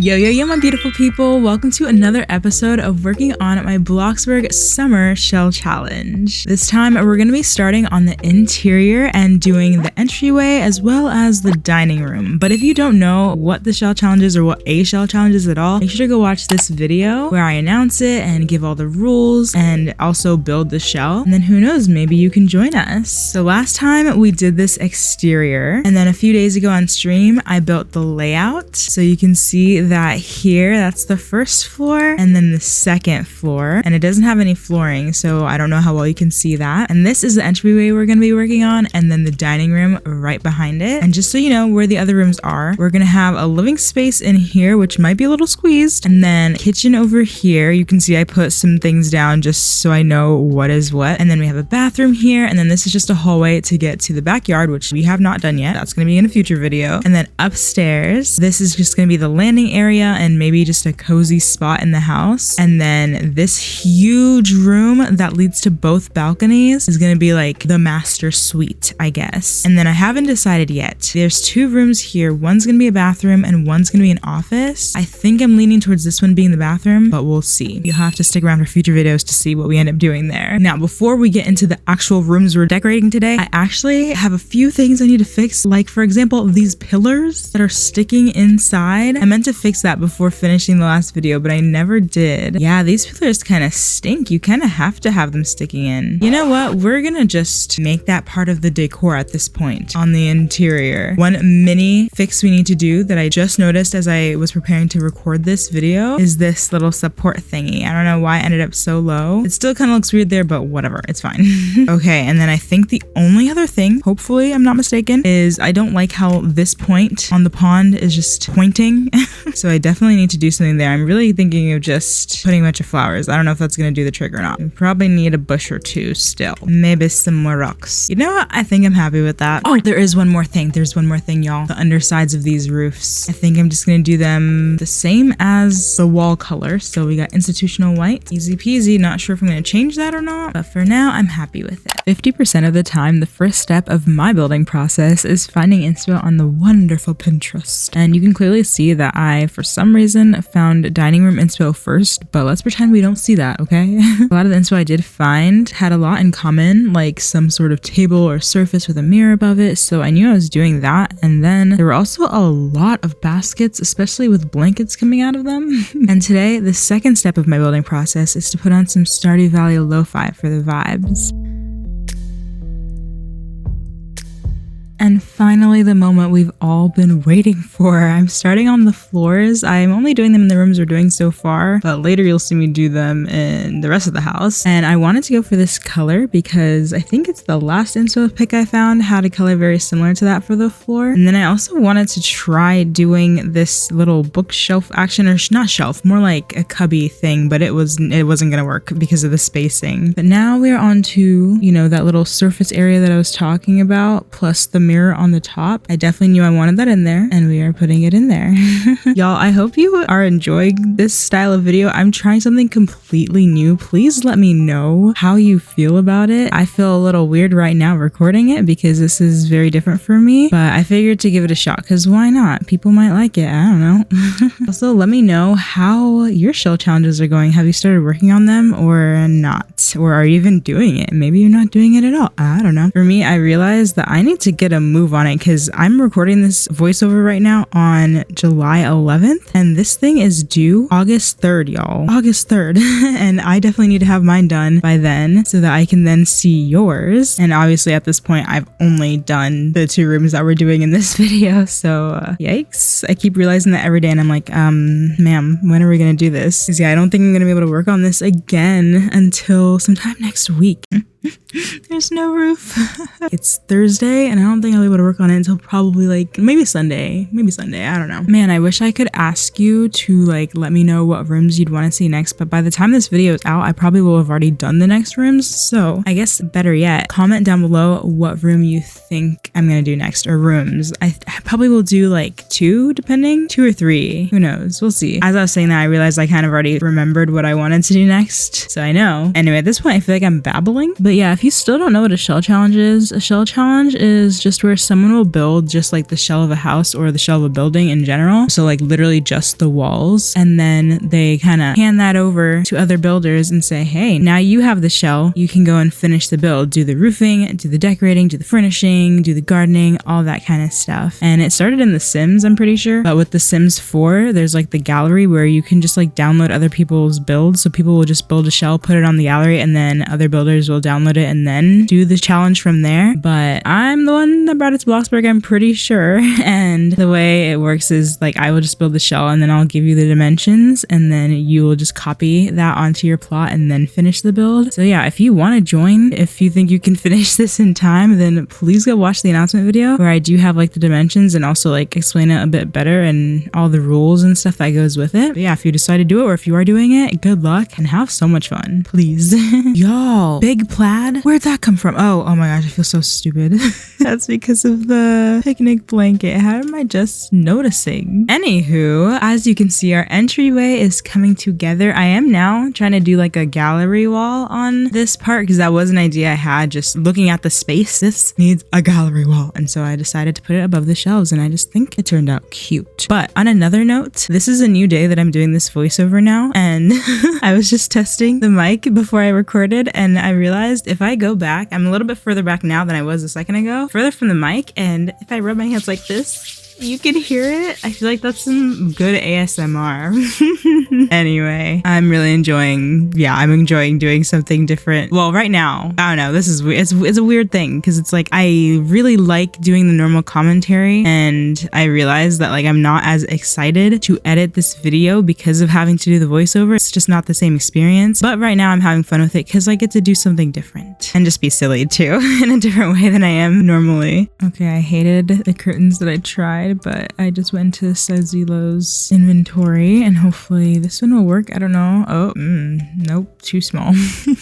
Yo, my beautiful people. Welcome to another episode of working on my Bloxburg Summer Shell Challenge. This time, we're going to be starting on the interior and doing the entryway as well as the dining room. But if you don't know what the shell challenge is or what a shell challenge is at all, make sure to go watch this video where I announce it and give all the rules and also build the shell. And then who knows, maybe you can join us. So last time we did this exterior, and then a few days ago on stream, I built the layout. So you can see that here, that's the first floor and then the second floor, and it doesn't have any flooring, so I don't know how well you can see that. And this is the entryway we're going to be working on, and then the dining room right behind it. And just so you know where the other rooms are, we're going to have a living space in here, which might be a little squeezed, and then kitchen over here. You can see I put some things down just so I know what is what. And then we have a bathroom here, and then this is just a hallway to get to the backyard, which we have not done yet. That's going to be in a future video. And then upstairs, this is just going to be the landing area and maybe just a cozy spot in the house. And then this huge room that leads to both balconies is going to be like the master suite, I guess. And then I haven't decided yet. There's two rooms here. One's going to be a bathroom and one's going to be an office. I think I'm leaning towards this one being the bathroom, but we'll see. You'll have to stick around for future videos to see what we end up doing there. Now, before we get into the actual rooms we're decorating today, I actually have a few things I need to fix. Like, for example, these pillars that are sticking inside. I meant to fix that before finishing the last video, but I never did. Yeah, these pillars kind of stink. You kind of have to have them sticking in. You know what? We're gonna just make that part of the decor at this point on the interior. One mini fix we need to do that I just noticed as I was preparing to record this video is this little support thingy. I don't know why it ended up so low. It still kind of looks weird there, but whatever, it's fine. Okay, and then I think the only other thing, hopefully I'm not mistaken, is I don't like how this point on the pond is just pointing. So I definitely need to do something there. I'm really thinking of just putting a bunch of flowers. I don't know if that's going to do the trick or not. We probably need a bush or two still. Maybe some more rocks. You know what? I think I'm happy with that. Oh, there is one more thing. There's one more thing, y'all. The undersides of these roofs. I think I'm just going to do them the same as the wall color. So we got institutional white. Easy peasy. Not sure if I'm going to change that or not. But for now, I'm happy with it. 50% of the time, the first step of my building process is finding inspo on the wonderful Pinterest. And you can clearly see that I, for some reason, found dining room inspo first, but let's pretend we don't see that, okay? A lot of the inspo I did find had a lot in common, like some sort of table or surface with a mirror above it, so I knew I was doing that. And then there were also a lot of baskets, especially with blankets coming out of them. And today, the second step of my building process is to put on some Stardew Valley lo-fi for the vibes. And finally, the moment we've all been waiting for. I'm starting on the floors. I'm only doing them in the rooms we're doing so far, but later you'll see me do them in the rest of the house. And I wanted to go for this color because I think it's the last inspo pick I found had a color very similar to that for the floor. And then I also wanted to try doing this little bookshelf action, or not shelf, more like a cubby thing, but it wasn't gonna work because of the spacing. But now we're on to, you know, that little surface area that I was talking about, plus the mirror on the top. I definitely knew I wanted that in there, and we are putting it in there. Y'all, I hope you are enjoying this style of video. I'm trying something completely new. Please let me know how you feel about it. I feel a little weird right now recording it because this is very different for me, but I figured to give it a shot because why not? People might like it. I don't know. Also, let me know how your shell challenges are going. Have you started working on them or not? Or are you even doing it? Maybe you're not doing it at all. I don't know. For me, I realized that I need to get a move on it because I'm recording this voiceover right now on July 11th, and this thing is due August 3rd, y'all. August 3rd. And I definitely need to have mine done by then so that I can then see yours. And obviously at this point, I've only done the two rooms that we're doing in this video. So yikes. I keep realizing that every day, and I'm like, ma'am, when are we going to do this? Because yeah, I don't think I'm going to be able to work on this again until sometime next week. There's no roof. It's Thursday and I don't think I'll be able to work on it until probably like maybe Sunday, I don't know. Man, I wish I could ask you to like let me know what rooms you'd want to see next, but by the time this video is out, I probably will have already done the next rooms. So I guess better yet, comment down below what room you think I'm gonna do next, or rooms. I probably will do like 2 or 3, who knows, we'll see. As I was saying that, I realized I kind of already remembered what I wanted to do next, so I know. Anyway, at this point I feel like I'm babbling, but But yeah, if you still don't know what a shell challenge is, a shell challenge is just where someone will build just like the shell of a house or the shell of a building in general. So like literally just the walls. And then they kind of hand that over to other builders and say, hey, now you have the shell. You can go and finish the build, do the roofing, do the decorating, do the furnishing, do the gardening, all that kind of stuff. And it started in The Sims, I'm pretty sure. But with The Sims 4, there's like the gallery where you can just like download other people's builds. So people will just build a shell, put it on the gallery, and then other builders will download it and then do the challenge from there. But I'm the one that brought it to Bloxburg, I'm pretty sure. And the way it works is like I will just build the shell and then I'll give you the dimensions and then you will just copy that onto your plot and then finish the build. So yeah, if you want to join, if you think you can finish this in time, then please go watch the announcement video where I do have like the dimensions and also like explain it a bit better and all the rules and stuff that goes with it. But yeah, if you decide to do it or if you are doing it, good luck and have so much fun, please. Y'all, big plaid? Where'd that come from? Oh my gosh, I feel so stupid. That's because of the picnic blanket. How am I just noticing? Anywho, as you can see, our entryway is coming together. I am now trying to do like a gallery wall on this part because that was an idea I had just looking at the space. This needs a gallery wall. And so I decided to put it above the shelves and I just think it turned out cute. But on another note, this is a new day that I'm doing this voiceover now. And I was just testing the mic before I recorded and I realized if I go back, I'm a little bit further back now than I was a second ago, further from the mic. And if I rub my hands like this, you can hear it. I feel like that's some good ASMR. Anyway, I'm really enjoying, I'm enjoying doing something different. Well, right now, I don't know, this is weird. It's a weird thing because it's like I really like doing the normal commentary and I realized that like I'm not as excited to edit this video because of having to do the voiceover. It's just not the same experience. But right now I'm having fun with it because I get to do something different and just be silly too in a different way than I am normally. Okay, I hated the curtains that I tried, but I just went to Sazilo's inventory and hopefully this one will work. I don't know. Oh, nope, too small.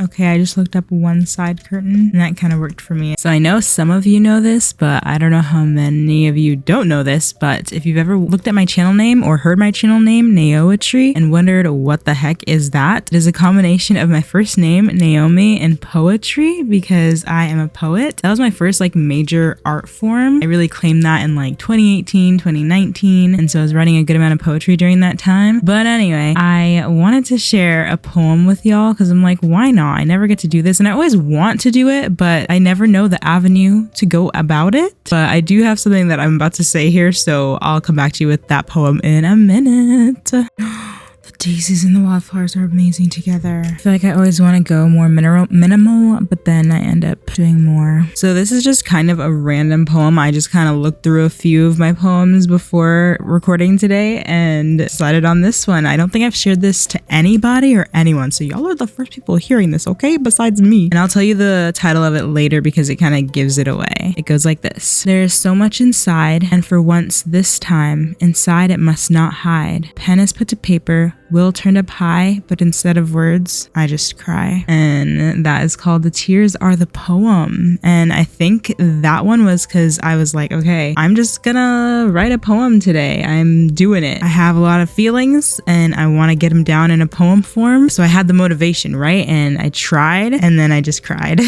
Okay, I just looked up one side curtain and that kind of worked for me. So I know some of you know this, but I don't know how many of you don't know this, but if you've ever looked at my channel name or heard my channel name, Naoetry, and wondered what the heck is that, it is a combination of my first name, Naomi, and poetry because I am a poet. That was my first like major art form. I really claimed that in like 2018, 2019, and so I was writing a good amount of poetry during that time. But anyway, I wanted to share a poem with y'all because I'm like, why not? I never get to do this and I always want to do it, but I never know the avenue to go about it. But I do have something that I'm about to say here, so I'll come back to you with that poem in a minute. Daisies and the wildflowers are amazing together. I feel like I always want to go more minimal, but then I end up doing more. So this is just kind of a random poem. I just kind of looked through a few of my poems before recording today and decided on this one. I don't think I've shared this to anybody or anyone, so y'all are the first people hearing this, okay? Besides me. And I'll tell you the title of it later because it kind of gives it away. It goes like this. There is so much inside, and for once this time, inside it must not hide. Pen is put to paper, will turned up high, but instead of words, I just cry. And that is called The Tears Are the Poem. And I think that one was because I was like, okay, I'm just gonna write a poem today. I'm doing it. I have a lot of feelings and I want to get them down in a poem form. So I had the motivation, right? And I tried and then I just cried.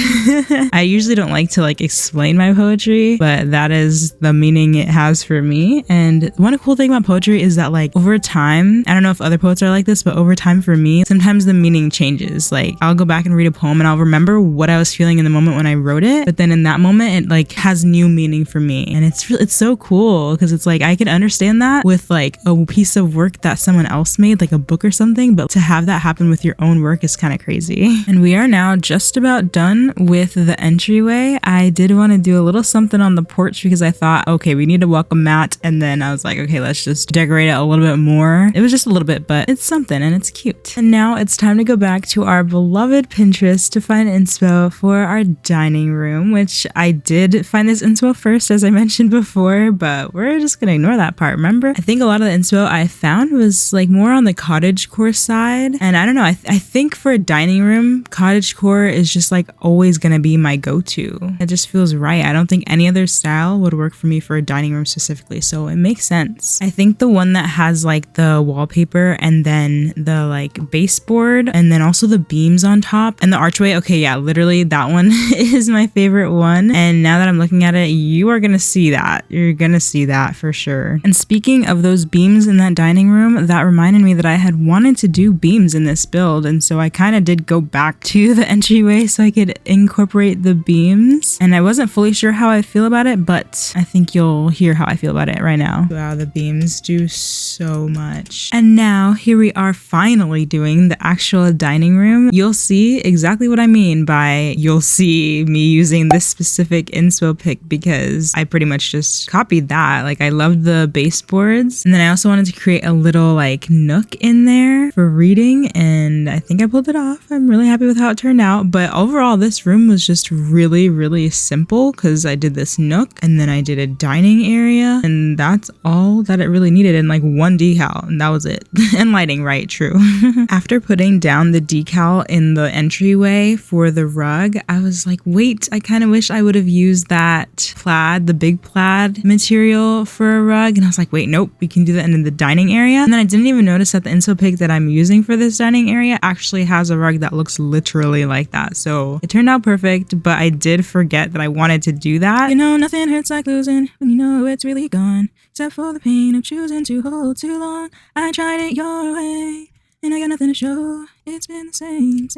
I usually don't like to like explain my poetry, but that is the meaning it has for me. And one cool thing about poetry is that like over time, I don't know if other poets are like this, but over time for me, sometimes the meaning changes. Like I'll go back and read a poem and I'll remember what I was feeling in the moment when I wrote it, but then in that moment it like has new meaning for me. And it's so cool because it's like I can understand that with like a piece of work that someone else made, like a book or something, but to have that happen with your own work is kind of crazy. And we are now just about done with the entryway. I did want to do a little something on the porch because I thought, okay, we need a welcome mat, and then I was like, okay, let's just decorate it a little bit more. It was just a little bit, but it's something and it's cute. And now it's time to go back to our beloved Pinterest to find inspo for our dining room, which I did find this inspo first, as I mentioned before, but we're just gonna ignore that part. Remember, I think a lot of the inspo I found was like more on the cottagecore side, and I don't know, I think for a dining room, cottagecore is just like always gonna be my go-to. It just feels right. I don't think any other style would work for me for a dining room specifically, so it makes sense. I think the one that has like the wallpaper and then the like baseboard, and then also the beams on top and the archway. Okay, yeah, literally that one is my favorite one. And now that I'm looking at it, you are gonna see that. You're gonna see that for sure. And speaking of those beams in that dining room, that reminded me that I had wanted to do beams in this build, and so I kind of did go back to the entryway so I could incorporate the beams. And I wasn't fully sure how I feel about it, but I think you'll hear how I feel about it right now. Wow, the beams do so much. And now here we are finally doing the actual dining room. You'll see exactly what I mean by you'll see me using this specific inspo pick, because I pretty much just copied that. Like, I loved the baseboards, and then I also wanted to create a little like nook in there for reading, and I think I pulled it off. I'm really happy with how it turned out. But overall, this room was just really simple, because I did this nook and then I did a dining area, and that's all that it really needed, and like one decal, and that was it. And lighting, right? True. After putting down the decal in the entryway for the rug, I was like, wait, I kind of wish I would have used that plaid, the big plaid material for a rug. And I was like, wait, nope, we can do that in the dining area. And then I didn't even notice that the inspo pick that I'm using for this dining area actually has a rug that looks literally like that. So it turned out perfect, but I did forget that I wanted to do that. You know, nothing hurts like losing when you know it's really gone, except for the pain of choosing to hold too long. I tried it your way, and I got nothing to show. It's been the same,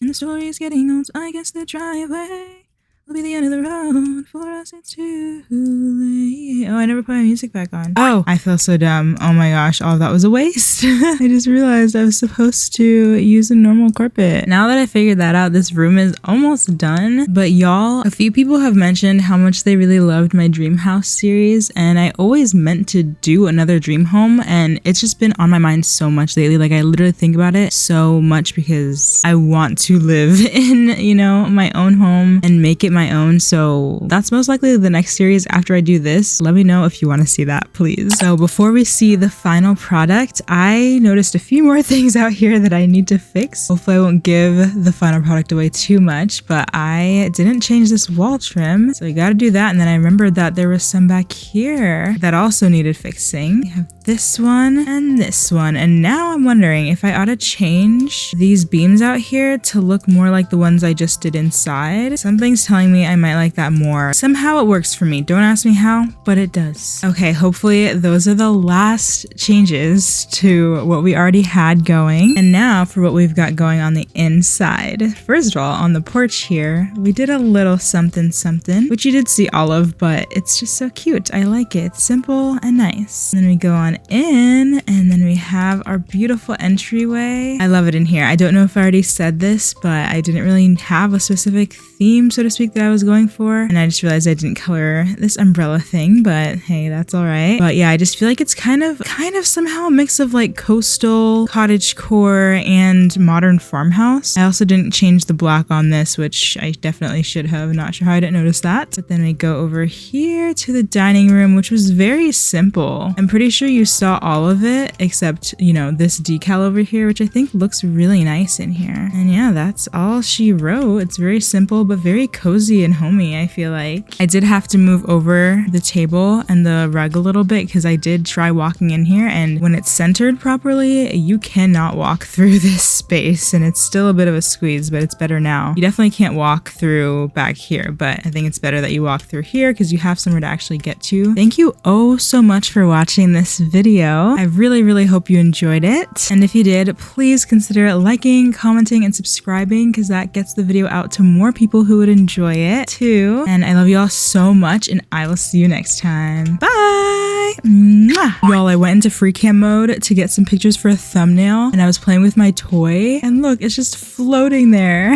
and the story's getting old, so I guess the driveway will be the end of the road. For us, it's too late. Oh, I never put my music back on. Oh, I feel so dumb. Oh my gosh, all of that was a waste. I just realized I was supposed to use a normal carpet. Now that I figured that out, this room is almost done. But y'all, a few people have mentioned how much they really loved my dream house series, and I always meant to do another dream home, and it's just been on my mind so much lately. Like, I literally think about it so much because I want to live in, you know, my own home and make it my own. So that's most likely the next series after I do this. Let me know if you want to see that, please. So before we see the final product, I noticed a few more things out here that I need to fix. Hopefully I won't give the final product away too much, but I didn't change this wall trim, so you got to do that. And then I remembered that there was some back here that also needed fixing. We have this one and this one, and now I'm wondering if I ought to change these beams out here to look more like the ones I just did inside. Something's telling me I might like that more. Somehow it works for me. Don't ask me how, but it does. Okay, hopefully those are the last changes to what we already had going. And now for what we've got going on the inside. First of all, on the porch here, we did a little something, which you did see all of, but it's just so cute. I like it. It's simple and nice. And then we go on in, and then we have our beautiful entryway. I love it in here. I don't know if I already said this, but I didn't really have a specific theme, so to speak, that I was going for, and I just realized I didn't color this umbrella thing, but hey, that's all right. But yeah, I just feel like it's kind of somehow a mix of like coastal, cottagecore, and modern farmhouse. I also didn't change the black on this, which I definitely should have. Not sure how I didn't notice that. But then we go over here to the dining room, which was very simple. I'm pretty sure you saw all of it except, you know, this decal over here, which I think looks really nice in here. And yeah, that's all she wrote. It's very simple, but very cozy and homey, I feel like. I did have to move over the table and the rug a little bit because I did try walking in here, and when it's centered properly, you cannot walk through this space, and it's still a bit of a squeeze, but it's better now. You definitely can't walk through back here, but I think it's better that you walk through here because you have somewhere to actually get to. Thank you oh so much for watching this video. I really hope you enjoyed it, and if you did, please consider liking, commenting, and subscribing because that gets the video out to more people who would enjoy it too. And I love you all so much, and I will see you next time. Bye! Mwah! Y'all, I went into free cam mode to get some pictures for a thumbnail, and I was playing with my toy, and look, it's just floating there.